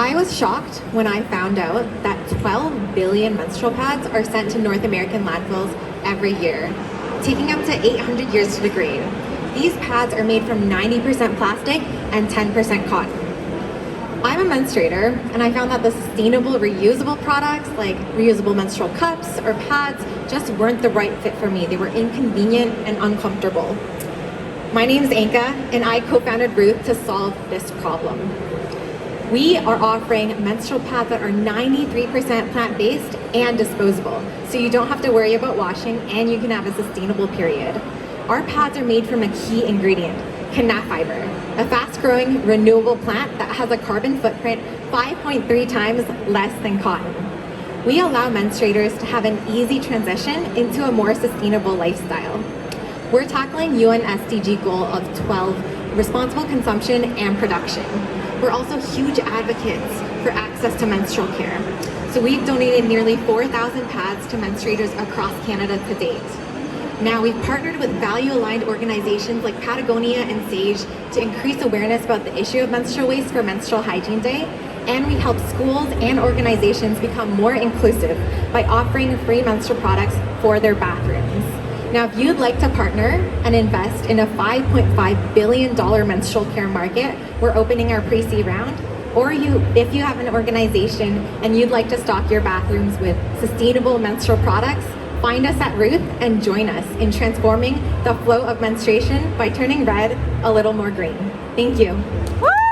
I was shocked when I found out that 12 billion menstrual pads are sent to North American landfills every year, taking up to 800 years to degrade. These pads are made from 90% plastic and 10% cotton. I'm a menstruator, and I found that the sustainable, reusable products like reusable menstrual cups or pads just weren't the right fit for me. They were inconvenient and uncomfortable. My name's Anka, and I co-founded Ruth to solve this problem. We are offering menstrual pads that are 93% plant-based and disposable, so you don't have to worry about washing and you can have a sustainable period. Our pads are made from a key ingredient, knaf fiber, a fast-growing renewable plant that has a carbon footprint 5.3 times less than cotton. We allow menstruators to have an easy transition into a more sustainable lifestyle. We're tackling UN SDG goal of 12, responsible consumption and production. We're also huge advocates for access to menstrual care. So we've donated nearly 4,000 pads to menstruators across Canada to date. Now, we've partnered with value-aligned organizations like Patagonia and Sage to increase awareness about the issue of menstrual waste for Menstrual Hygiene Day, and we help schools and organizations become more inclusive by offering free menstrual products for their bathrooms. Now, if you'd like to partner and invest in a $5.5 billion menstrual care market, we're opening our pre-seed round. Or if you have an organization and you'd like to stock your bathrooms with sustainable menstrual products, find us at Ruth and join us in transforming the flow of menstruation by turning red a little more green. Thank you. Woo!